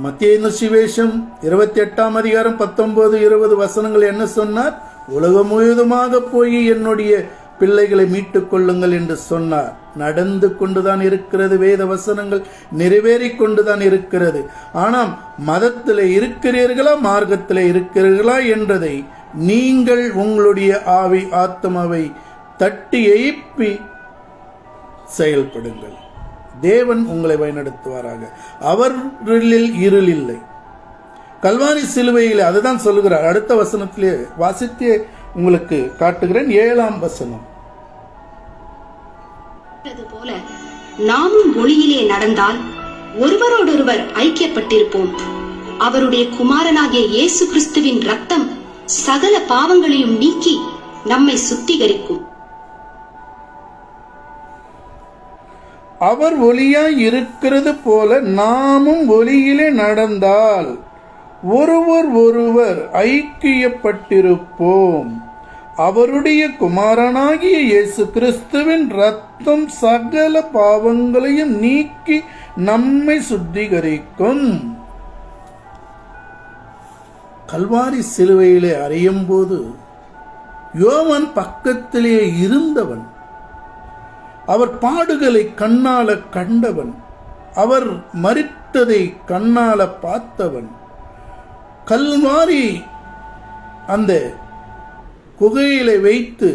மத்தேயு சுவிசேஷம் 28ஆம் அதிகாரம் 19-20 வசனங்கள் என்ன சொன்னார்? உலகம் முழுவதுமாக போய் என்னுடைய பிள்ளைகளை மீட்டுக் கொள்ளுங்கள் என்று சொன்னார். நடந்து கொண்டுதான் இருக்கிறது, வேத வசனங்கள் நிறைவேறிக் கொண்டுதான் இருக்கிறது. ஆனால் மதத்தில் இருக்கிறீர்களா மார்க்கத்தில் இருக்கிறீர்களா என்றதை நீங்கள் உங்களுடைய ஆவி ஆத்மாவை தட்டி எழுப்பி செயல்படுங்கள். தேவன் உங்களை வழிநடத்துவாராக. அவரில் இருள் இல்லை. கல்வாரி சிலுவையில் அதுதான் சொல்லுகிறார். அடுத்த வசனத்திலே வாசித்தே உங்களுக்கு காட்டுகிறேன். 7ஆம் வசனம். போல நாமும் ஒளியிலே நடந்தால் ஒருவரோடொருவர் ஐக்கியப்பட்டிருப்போம். அவருடைய குமாரனாகிய இயேசு கிறிஸ்துவின் ரத்தம் சகல பாவங்களையும் நீக்கி நம்மை சுத்திகரிக்கும். அவர் ஒளியாய் இருக்கிறது போல நாமும் ஒளியிலே நடந்தால் ஒருவர் ஐக்கியப்பட்டிருப்போம். அவருடைய குமாரனாகிய இயேசு கிறிஸ்துவின் ரத்தம் சகல பாவங்களையும் நீக்கி நம்மை சுத்திகரிக்கும். கல்வாரி சிலுவையிலே அறையும் போது யோவான் பக்கத்திலே இருந்தவன். அவர் பாடுகளை கண்ணால கண்டவன். அவர் மரித்ததை கண்ணால பார்த்தவன். கல்வாரி அந்த குகையிலே வைத்து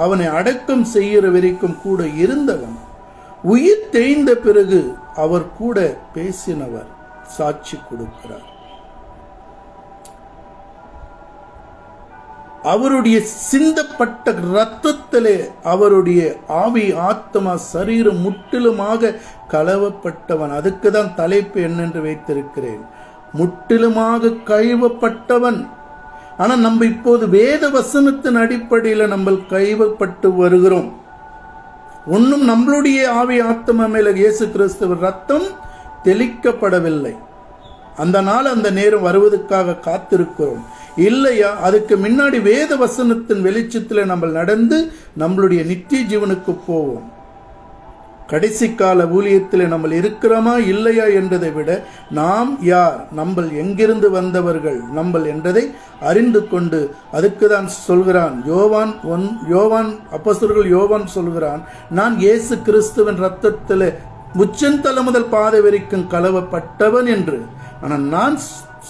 அவனை அடக்கம் செய்கிற வரைக்கும் கூட இருந்தவன், உயிர் தேய்ந்த பிறகு அவர் கூட பேசினவர் சாட்சி கொடுக்கிறார். அவருடைய சிந்தப்பட்ட இரத்தத்திலே அவருடைய ஆவி, ஆத்மா, சரீரம் முற்றிலுமாக கலவப்பட்டவன். அதுக்கு தான் தலைப்பு என்னென்று வைத்திருக்கிறேன், முற்றிலுமாக கழுவப்பட்டவன். ஆனா நம்ம இப்போது வேத வசனத்தின் அடிப்படையில் நம்ம கழுவப்பட்டு வருகிறோம். ஒன்னும் நம்மளுடைய ஆவி, ஆத்மா மேல இயேசு கிறிஸ்துவின் ரத்தம் தெளிக்கப்படவில்லை. அந்த நாள் அந்த நேரம் வருவதற்காக காத்திருக்கிறோம். இல்லையா, அதுக்கு முன்னாடி வேத வசனத்தின் வெளிச்சத்தில் நம்ம நடந்து நம்மளுடைய நித்திய ஜீவனுக்கு போவோம். கடைசி கால ஊழியத்தில் நம்ம இருக்கிறோமா இல்லையா என்றதை விட நாம் யார், நம்ம எங்கிருந்து வந்தவர்கள் நம்ம என்றதை அறிந்து கொண்டு, அதுக்கு தான் சொல்கிறான் யோவான் அப்போஸ்தலர்கள் யோவான் சொல்கிறான், நான் இயேசு கிறிஸ்துவின் ரத்தத்தில் உச்சந்தலை முதல் பாதை வரைக்கும் கலவப்பட்டவன் என்று. ஆனால் நான்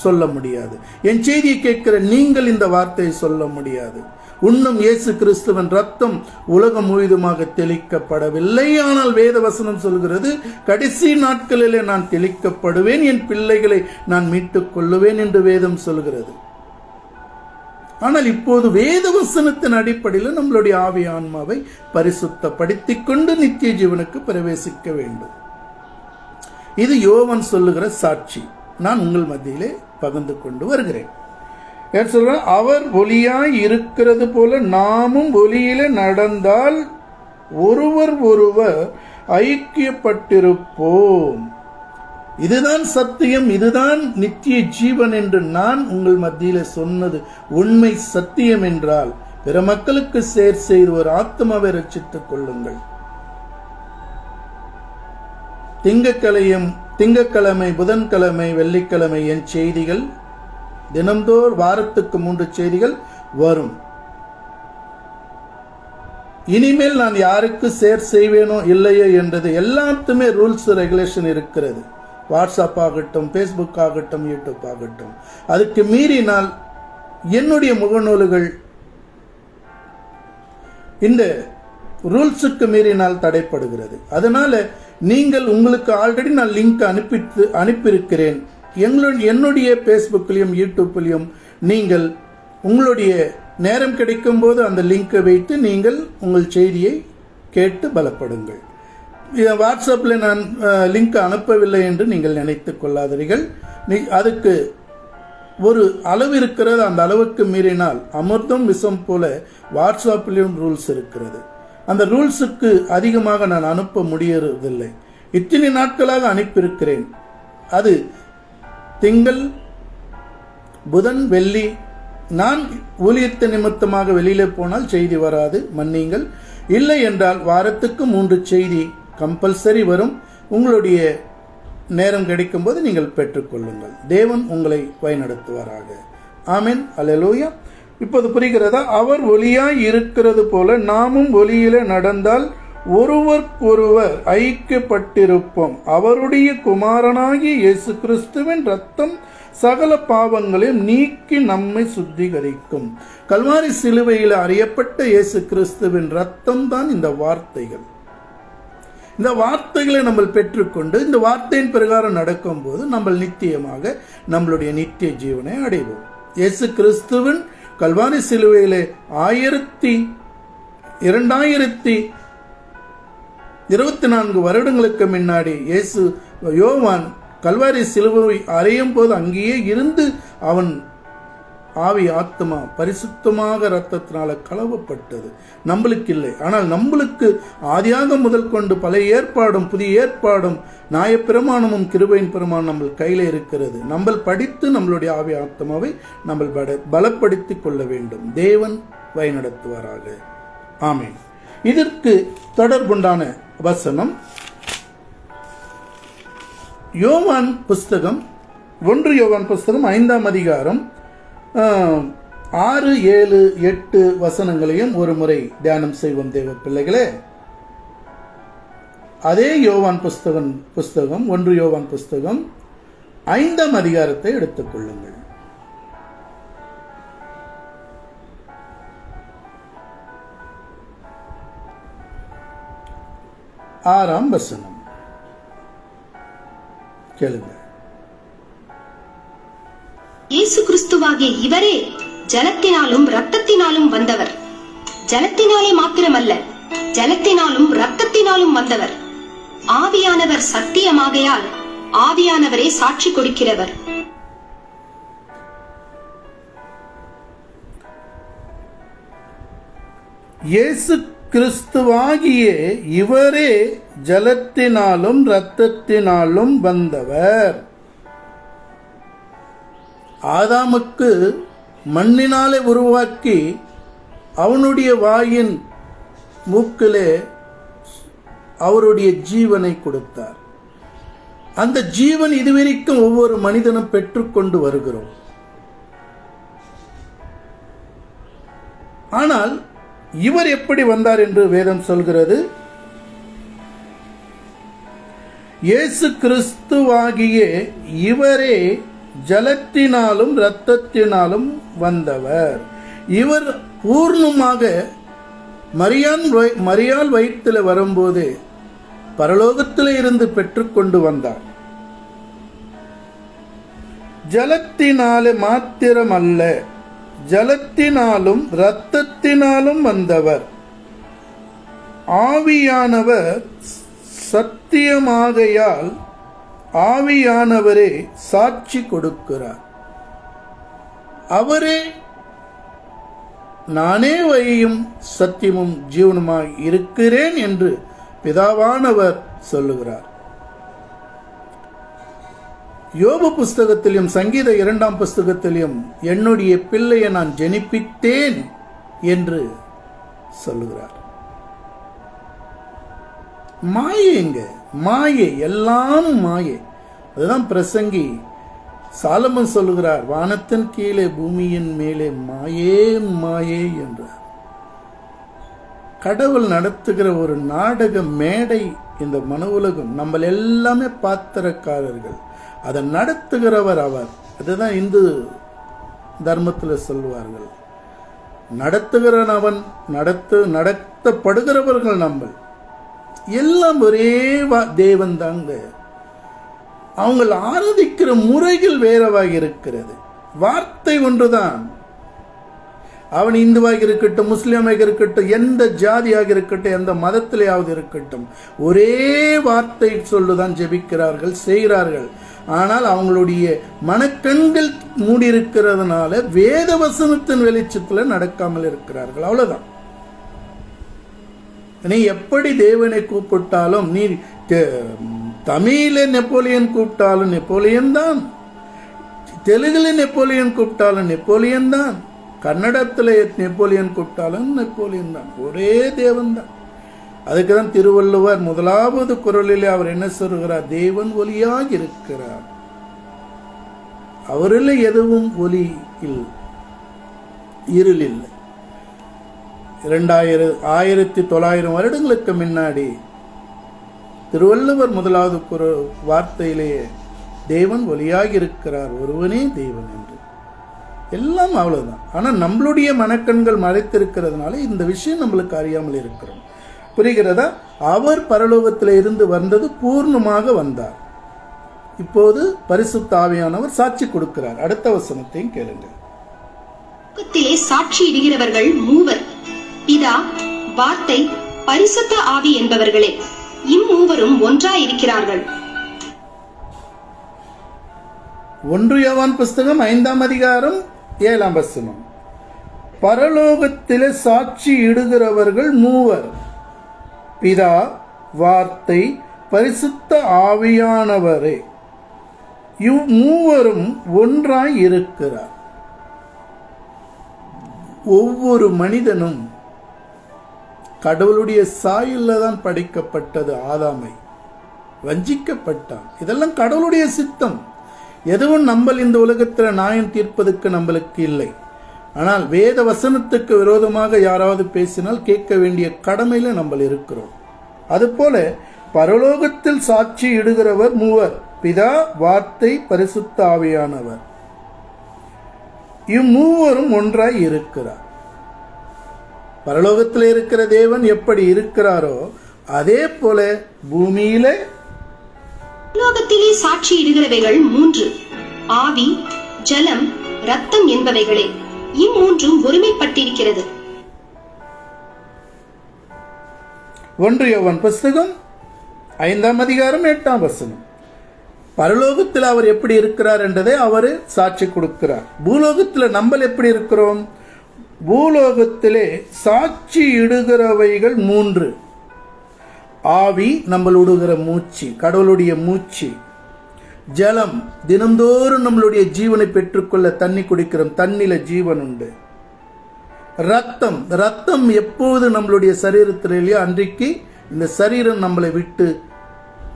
சொல்ல முடியாது. என் செய்தியை கேட்கிற நீங்கள் இந்த வார்த்தையை சொல்ல முடியாது. இன்னும் இயேசு கிறிஸ்துவின் ரத்தம் உலகம் முழுவதுமாக தெளிக்கப்படவில்லை. ஆனால் வேத வசனம் சொல்கிறது, கடைசி நாட்களிலே நான் தெளிக்கப்படுவேன், என் பிள்ளைகளை நான் மீட்டுக் கொள்ளுவேன் என்று வேதம் சொல்கிறது. ஆனால் இப்போது வேத வசனத்தின் அடிப்படையில் நம்மளுடைய ஆவி, ஆன்மாவை பரிசுத்தப்படுத்திக் கொண்டு நித்திய ஜீவனுக்கு பிரவேசிக்க வேண்டும். இது யோவான் சொல்லுகிற சாட்சி. நான் உங்கள் மத்தியிலே பகிர்ந்து கொண்டு வருகிறேன். அவர் ஒளியாய் இருக்கிறது போல நாமும் ஒளியிலே நடந்தால் ஒருவர் ஒருவர் ஐக்கியப்பட்டிருப்போம். இதுதான் சத்தியம், இதுதான் நித்திய ஜீவன் என்று நான் உங்கள் மத்தியில சொன்னது உண்மை சத்தியம் என்றால் பிற மக்களுக்கு செய்து ஒரு ஆத்மாவை ரட்சித்துக் கொள்ளுங்கள். திங்கட்கிழமை, புதன்கிழமை, வெள்ளிக்கிழமை என் செய்திகள் தினந்தோறும் வாரத்துக்கு 3 செய்திகள் வரும். இனிமேல் நான் யாருக்கு செய்வேனோ இல்லையோ என்றது எல்லாத்துமே ரூல்ஸ் ரெகுலேஷன் இருக்கிறது. வாட்ஸ்அப் ஆகட்டும், ஃபேஸ்புக் ஆகட்டும், யூடியூப் ஆகட்டும். அதுக்கு மீறினால் என்னுடைய முகநூல்கள் இந்த ரூல்ஸுக்கு மீறினால் தடைப்படுகிறது. அதனால நீங்கள், உங்களுக்கு ஆல்ரெடி நான் லிங்க் அனுப்பியிருக்கிறேன். என்னுடைய ஃபேஸ்புக்லையும் யூடியூப்லையும் நீங்கள் உங்களுடைய நேரம் கிடைக்கும் போது அந்த லிங்கை வைத்து நீங்கள் உங்கள் செய்தியை கேட்டு பலப்படுங்கள். வாட்ஸ்அப்பில் நான் லிங்க் அனுப்பவில்லை என்று நீங்கள் நினைத்துக் கொள்ளாதீர்கள். அதுக்கு ஒரு அளவு இருக்கிறது. அந்த அளவுக்கு மீறினால் அமிர்தம் விஷம் போல வாட்ஸ்அப்லையும் ரூல்ஸ் இருக்கிறது. அந்த ரூல்ஸுக்கு அதிகமாக நான் அனுப்ப முடியறதில்லை. இத்தனை நாட்களாக அனுப்பியிருக்கிறேன். அது திங்கள், புதன், வெள்ளி. நான் ஊழியத்து நிமித்தமாக வெளியில போனால் செய்தி வராது, மன்னிங்கள். இல்லை என்றால் வாரத்துக்கு 3 செய்தி கம்பல்சரி வரும். உங்களுடைய நேரம் கிடைக்கும் போது நீங்கள் பெற்றுக்கொள்ளுங்கள். தேவன் உங்களை வழிநடத்துவாராக. ஆமென். அல்லேலூயா. இப்போது புரிகிறதா? அவர் ஒளியாய் இருக்கிறது போல நாமும் ஒளியில நடந்தால் ஒருவருக்கொருவர் ஐக்கியப்பட்டிருப்போம். அவருடைய குமாரனாகிய இயேசு கிறிஸ்துவின் ரத்தம் சகல பாவங்களையும் நீக்கி நம்மை சுத்திகரிக்கும். கல்வாரி சிலுவையில் அறியப்பட்ட இயேசு கிறிஸ்துவின் ரத்தம் தான் இந்த வார்த்தைகள். இந்த வார்த்தைகளை நம்ம பெற்றுக்கொண்டு இந்த வார்த்தையின் பிரகாரம் நடக்கும் போது நம்ம நித்தியமாக நம்மளுடைய நித்திய ஜீவனை அடைவோம். இயேசு கிறிஸ்துவின் கல்வாரி சிலுவையிலே 2024 வருடங்களுக்கு முன்னாடி யோவான் கல்வாரி சிலுவை அறையும் போது அங்கேயே இருந்து அவன் ஆவி, ஆத்மா பரிசுத்தமாக இரத்தத்தினால கலவப்பட்டது. நம்மளுக்கு இல்லை. ஆனால் நம்மளுக்கு ஆதியாக முதல் கொண்டு பழைய ஏற்பாடும் புதிய ஏற்பாடும் நியாயப்பிரமாணமும் கிருபையின் பிரமாணம் நம்ம கையில இருக்கிறது. நம்ம படித்து நம்மளுடைய ஆவி, ஆத்மாவை நம்ம பலப்படுத்தி கொள்ள வேண்டும். தேவன் வழிநடத்துவாராக. ஆமென். இதற்கு தொடர்புண்டான வசனம் யோவான் புஸ்தகம் 1 யோவான் புஸ்தகம் 5ஆம் அதிகாரம் 6, 7, 8 வசனங்களையும் ஒரு முறை தியானம் செய்வோம் தேவ பிள்ளைகளே. அதே யோவான் புஸ்தகம் 1 யோவான் புஸ்தகம் 5ஆம் அதிகாரத்தை எடுத்துக்கொள்ளுங்கள். 6ஆம் வசனம் கேளுங்க. இயேசு கிறிஸ்துவாகிய இவரே ஜலத்தினாலும் இரத்தத்தினாலும் வந்தவர். ஜலத்தினாலே மாத்திரமல்ல, ஜலத்தினாலும் இரத்தத்தினாலும் வந்தவர். ஆவியானவர் சத்தியமாகையால் ஆவியானவரே சாட்சி கொடுக்கிறவர். இயேசு கிறிஸ்துவாகிய இவரே ஜலத்தினாலும் இரத்தத்தினாலும் வந்தவர். ஆதாமுக்கு மண்ணினாலே உருவாக்கி அவனுடைய வாயின் மூக்கிலே அவருடைய ஜீவனை கொடுத்தார். அந்த ஜீவன் இதுவரைக்கும் ஒவ்வொரு மனிதனும் பெற்றுக்கொண்டு வருகிறோம். ஆனால் இவர் எப்படி வந்தார் என்று வேதம் சொல்கிறது. இயேசு கிறிஸ்துவாகிய இவரே ஜலத்தினாலும் இரத்தத்தினாலும் வந்தவர். இவர் பூர்ணமாக மரியாள் வயிற்றில் வரும்போது பரலோகத்தில் இருந்து பெற்றுக்கொண்டு வந்தார். ஜலத்தினாலே மாத்திரமல்ல, ஜலத்தினாலும் இரத்தத்தினாலும் வந்தவர். ஆவியானவர் சத்தியமாகையால் ஆவியானவரே சாட்சி கொடுக்கிறார். அவரே நானே வழியும் சத்தியமும் ஜீவனுமாய் இருக்கிறேன் என்று பிதாவானவர் சொல்லுகிறார். யோபு புஸ்தகத்திலும் சங்கீத 2ஆம் புஸ்தகத்திலும் என்னுடைய பிள்ளையை நான் ஜெனிப்பித்தேன் என்று சொல்லுகிறார். மாயைங்க, மாயை, எல்லாம் மாயை. அதுதான் பிரசங்கி சாலமன் சொல்லுகிறார், வானத்தின் கீழே பூமியின் மேலே மாயே மாயே என்றார். கடவுள் நடத்துகிற ஒரு நாடக மேடை இந்த மன உலகம். நம்ம எல்லாமே பாத்திரக்காரர்கள், அதை நடத்துகிறவர் அவர். அதுதான் இந்து தர்மத்தில் சொல்லுவார்கள், நடத்துகிறவன் அவன், நடத்தப்படுகிறவர்கள் நம்ம எல்லாம் ஒரே தேவன் தாங்க. அவங்க ஆராதிக்கிற முறைகள் வேறவாக இருக்கிறது. வார்த்தை ஒன்றுதான். அவன் இந்துவாக இருக்கட்டும், முஸ்லீமாக இருக்கட்டும், எந்த ஜாதியாக இருக்கட்டும், எந்த மதத்திலேயாவது இருக்கட்டும், ஒரே வார்த்தை சொல்லுதான் ஜெபிக்கிறார்கள், செய்கிறார்கள். ஆனால் அவங்களுடைய மனக்கண்கள் மூடியிருக்கிறதுனால வேத வசனத்தின் வெளிச்சத்தில் நடக்காமல் இருக்கிறார்கள். அவ்வளவுதான். நீ எப்படி தேவனை கூப்பிட்டாலும், நீ தமிழில நெப்போலியன் கூப்பிட்டாலும் நெப்போலியன் தான், தெலுங்குல நெப்போலியன் கூப்பிட்டாலும் நெப்போலியன் தான், கன்னடத்தில் நெப்போலியன் கூப்பிட்டாலும் நெப்போலியன் தான். ஒரே தேவன் தான். அதுக்கு தான் திருவள்ளுவர் முதலாவது குறளிலே அவர் என்ன சொல்கிறார்? தேவன் ஒளியாக இருக்கிறார், அவரில் எதுவும் ஒளி இல்லை, இருள் இல்லை. 1900 வருடங்களுக்கு முன்னாடி திருவள்ளுவர் முதலாவது வார்த்தையிலேயே தேவன் ஒளியாக இருக்கிறார், ஒருவனே தேவன் என்று. எல்லாம் அவ்வளவுதான். ஆனால் நம்மளுடைய மனக்கண்கள் மறைத்திருக்கிறதுனால இந்த விஷயம் நம்மளுக்கு அறியாமல் இருக்கிறோம். புரிகிறதா? அவர் பரலோகத்தில் இருந்து வந்தது பூர்ணமாக வந்தார். இப்போது பரிசுத்த ஆவியானவர் சாட்சி கொடுக்கிறார். அடுத்த வசனத்தையும் கேளுங்கள். சாட்சி இடுகிறவர்கள் மூவர், பிதா, வார்த்தை, பரிசுத்த ஆவி என்பவர்களே. இம்மூவரும் ஒன்றாயிருக்கிறார்கள். 1 யோவான் புஸ்தகம் 5ஆம் அதிகாரம் 7ஆம் வசனம். பரலோகத்திலே சாட்சி இடுகிறவர்கள் மூவர், பிதா, வார்த்தை, பரிசுத்த ஆவியானவரே. இம்மூவரும் ஒன்றாய் இருக்கிறார். ஒவ்வொரு மனிதனும் கடவுளுடைய சாயல்ல தான் படைக்கப்பட்டது. ஆதாமை வஞ்சிக்கப்பட்டான். இதெல்லாம் கடவுளுடைய சித்தம். எதுவும் நம்ம இந்த உலகத்தில் நியாயம் தீர்ப்பதற்கு நம்மளுக்கு இல்லை. ஆனால் வேத வசனத்துக்கு விரோதமாக யாராவது பேசினால் கேட்க வேண்டிய கடமையில நம்ம இருக்கிறோம். அதுபோல பரலோகத்தில் சாட்சி இடுகிறவர் மூவர், பிதா, வார்த்தை, பரிசுத்த ஆவியானவர். இம்மூவரும் ஒன்றாய் இருக்கிறார். பரலோகத்தில் இருக்கிற தேவன் எப்படி இருக்கிறாரோ அதே போல பூமியிலே உலோகத்திலே சாட்சியிடுகிறவைகள் 3, ஆவி, ஜலம், ரத்தம் என்பவைகளே. இம்மூன்றும் ஒருமைப்பட்டிருக்கிறது. 1 யோவான் புஸ்தகம் 5ஆம் அதிகாரம் 8ஆம் வசனம். பரலோகத்தில் அவர் எப்படி இருக்கிறார் என்றதை அவர் சாட்சி கொடுக்கிறார். பூலோகத்தில் நம்ம எப்படி இருக்கிறோம்? பூலோகத்திலே சாட்சி இடுகிறவைகள் 3. ஆவி, நம்மளுடைய மூச்சு, கடவுளுடைய மூச்சு. ஜலம், தினந்தோறும் நம்மளுடைய ஜீவனை பெற்றுக்கொள்ள தண்ணி குடிக்கிறோம், தண்ணில ஜீவன் உண்டு. ரத்தம், ரத்தம் எப்போது நம்மளுடைய சரீரத்திலேயோ அன்றைக்கு இந்த சரீரம் நம்மளை விட்டு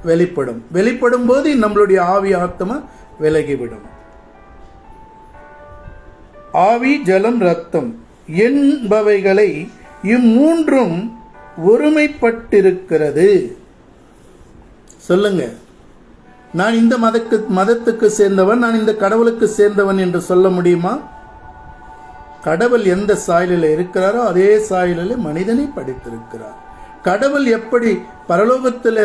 வெளிப்படும் போது நம்மளுடைய ஆவி ஆத்மா விலகிவிடும். ஆவி, ஜலம், ரத்தம் என்பவைகளை இம்மூன்றும் ஒருமைப்பட்டிருக்கிறது. சொல்லுங்க, நான் இந்த மதத்துக்கு சேர்ந்தவன், நான் இந்த கடவுளுக்கு சேர்ந்தவன் என்று சொல்ல முடியுமா? கடவுள் எந்த சாயலில் இருக்கிறாரோ அதே சாயலில் மனிதனை படைத்திருக்கிறார். கடவுள் எப்படி பரலோகத்தில்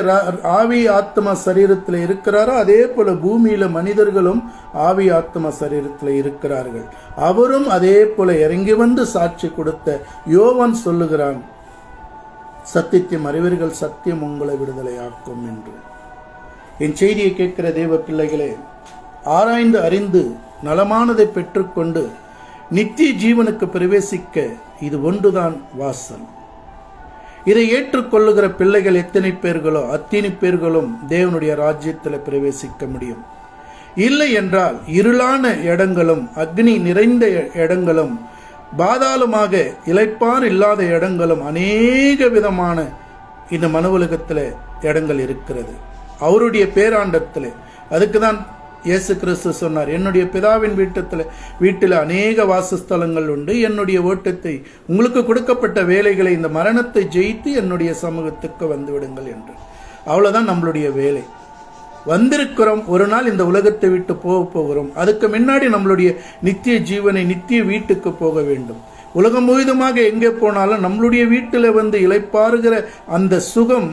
ஆவி ஆத்மா சரீரத்தில் இருக்கிறாரோ அதே போல பூமியில மனிதர்களும் ஆவி ஆத்மா சரீரத்தில் இருக்கிறார்கள். அவரும் அதே போல இறங்கி வந்து சாட்சி கொடுத்த யோவான் சொல்லுகிறான், சத்தியத்தை அறிவீர்கள், சத்தியம் உங்களை விடுதலையாக்கும் என்று. என் செய்தியை கேட்கிற தேவ பிள்ளைகளே, ஆராய்ந்து அறிந்து நலமானதை பெற்றுக்கொண்டு நித்திய ஜீவனுக்கு பிரவேசிக்க இது ஒன்றுதான் வாசல். இதை ஏற்றுக்கொள்ளுகிற பிள்ளைகள் எத்தனை பேர்களோ அத்தனை பேர்களும் தேவனுடைய ராஜ்யத்தில் பிரவேசிக்க முடியும். இல்லை என்றால் இருளான இடங்களும் அக்னி நிறைந்த இடங்களும் பாதாளமாக இளைப்பார் இல்லாத இடங்களும் அநேக விதமான இந்த மனுவுலகத்தில் இடங்கள் இருக்கிறது. அவருடைய பேராண்டத்தில் அதுக்கு தான் இயேசு கிறிஸ்து சொன்னார், என்னுடைய பிதாவின் வீட்டில் அநேக வாசஸ்தலங்கள் உண்டு, என்னுடைய ஓட்டத்தை உங்களுக்கு கொடுக்கப்பட்ட வேலைகளை இந்த மரணத்தை ஜெயித்து என்னுடைய சமூகத்துக்கு வந்து விடுங்கள் என்று. அவ்வளவுதான் நம்மளுடைய வேலை. வந்திருக்கிறோம், ஒரு நாள் இந்த உலகத்தை விட்டு போகிறோம். அதுக்கு முன்னாடி நம்மளுடைய நித்திய ஜீவனை நித்திய வீட்டுக்கு போக வேண்டும். உலகம் முழுதுமாக எங்கே போனாலும் நம்மளுடைய வீட்டில் வந்து இளைப்பாறுகிற அந்த சுகம்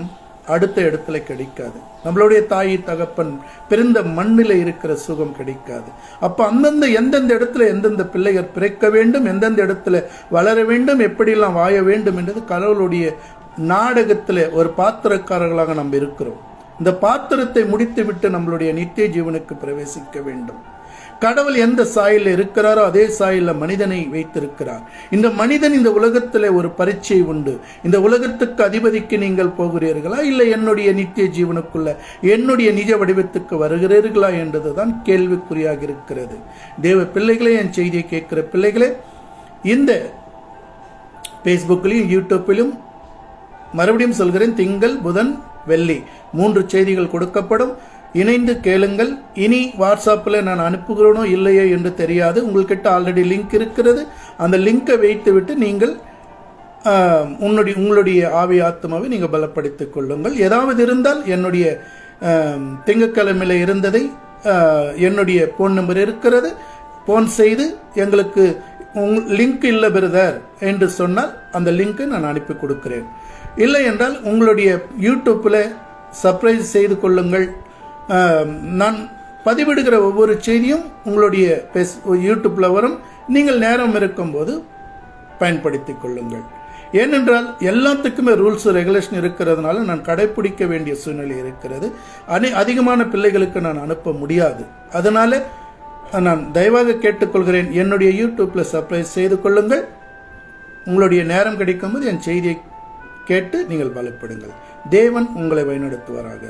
அடுத்த இடத்துல கிடைக்காது. நம்மளுடைய தாய் தகப்பன் பிறந்த மண்ணில் இருக்கிற சுகம் கிடைக்காது. அப்ப அந்தந்த எந்தெந்த இடத்துல எந்தெந்த பிள்ளைகள் பிறக்க வேண்டும், எந்தெந்த இடத்துல வளர வேண்டும், எப்படியெல்லாம் வாழ வேண்டும் என்றது கடவுளுடைய நாடகத்தில் ஒரு பாத்திரக்காரர்களாக நம்ம இருக்கிறோம். இந்த பாத்திரத்தை முடித்து விட்டு நம்மளுடைய நித்திய ஜீவனுக்கு பிரவேசிக்க வேண்டும். கடவுள் எந்த சாயலில் இருக்கிறாரோ அதே சாயலில் மனிதனை வைத்திருக்கிறார். இந்த மனிதன் இந்த உலகத்தில் ஒரு பரீட்சை உண்டு. இந்த உலகத்துக்கு அதிபதிக்கு நீங்கள் போகிறீர்களா, இல்லை என்னுடைய நித்திய ஜீவனுக்குள்ள என்னுடைய நிஜ வடிவத்துக்கு வருகிறீர்களா என்றதுதான் கேள்விக்குறியாக இருக்கிறது. தேவ பிள்ளைகளே, என் செய்தியை கேட்கிற பிள்ளைகளே, இந்த பேஸ்புக்கிலும் யூடியூப்பிலும் மறுபடியும் சொல்கிறேன், திங்கள் புதன் வெள்ளி 3 செய்திகள் கொடுக்கப்படும். இணைந்து கேளுங்கள். இனி வாட்ஸ்அப்பில் நான் அனுப்புகிறேனோ இல்லையோ என்று தெரியாது. உங்கள்கிட்ட ஆல்ரெடி லிங்க் இருக்கிறது. அந்த லிங்கை வைத்து விட்டு நீங்கள் உங்களுடைய ஆவி ஆத்மாவை நீங்கள் பலப்படுத்திக் கொள்ளுங்கள். ஏதாவது இருந்தால் என்னுடைய திங்கட்கிழமையில் இருந்ததை என்னுடைய ஃபோன் நம்பர் இருக்கிறது, ஃபோன் செய்து எங்களுக்கு லிங்க் இல்லை பிரதர் என்று சொன்னால் அந்த லிங்க்கை நான் அனுப்பி கொடுக்கிறேன். இல்லை என்றால் உங்களுடைய யூடியூப்பில் சப்ஸ்கிரைப் செய்து கொள்ளுங்கள். நான் பதிவிடுகிற ஒவ்வொரு செய்தியும் உங்களுடைய யூடியூப்பில் வரும். நீங்கள் நேரம் இருக்கும்போது பயன்படுத்திக் கொள்ளுங்கள். ஏனென்றால் எல்லாத்துக்குமே ரூல்ஸ் ரெகுலேஷன் இருக்கிறதுனால நான் கடைபிடிக்க வேண்டிய சூழ்நிலை இருக்கிறது. அதிகமான பிள்ளைகளுக்கு நான் அனுப்ப முடியாது. அதனால நான் தயவாக கேட்டுக்கொள்கிறேன், என்னுடைய யூடியூப்பில் சப்ஸ்கிரைப் செய்து கொள்ளுங்கள். உங்களுடைய நேரம் கிடைக்கும்போது என் செய்தியை கேட்டு நீங்கள் பலப்படுங்கள். தேவன் உங்களை வழிநடத்துவாராக.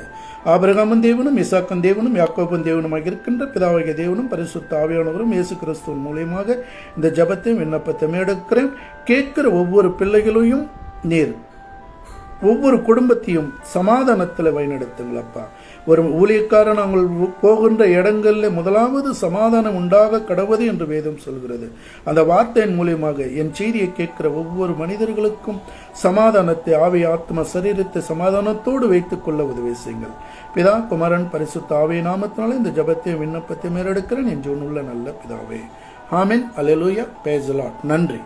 ஆபிரகாமின் தேவனும் இசாக்கின் தேவனும் யாக்கோபின் தேவனுமாக இருக்கின்ற பிதாவாகிய தேவனும் பரிசுத்த ஆவியானவரும் இயேசு கிறிஸ்துவின் மூலியமாக இந்த ஜெபத்தையும் விண்ணப்பத்தையும் எடுக்கிறேன். கேட்கிற ஒவ்வொரு பிள்ளைகளையும் நீர் ஒவ்வொரு குடும்பத்தையும் சமாதானத்தில் வழிநடத்துங்களப்பா. ஒரு ஊழியக்காரன் அவங்க போகின்ற இடங்களில் முதலாவது சமாதானம் உண்டாக கடவுது என்று வேதம் சொல்கிறது. அந்த வார்த்தையின் மூலியமாக என் செய்தியை கேட்கிற ஒவ்வொரு மனிதர்களுக்கும் சமாதானத்தை, ஆவி ஆத்மா சரீரத்தை சமாதானத்தோடு வைத்துக் கொள்ள உதவி செய்யுங்கள். பிதா குமாரன் பரிசுத்த ஆவி நாமத்தினால இந்த ஜெபத்தை விண்ணப்பத்தை மேலெடுக்கிறேன் என் ஜீவனுள்ள நல்ல பிதாவே. ஆமென். அல்லேலூயா. Praise the lord. நன்றி.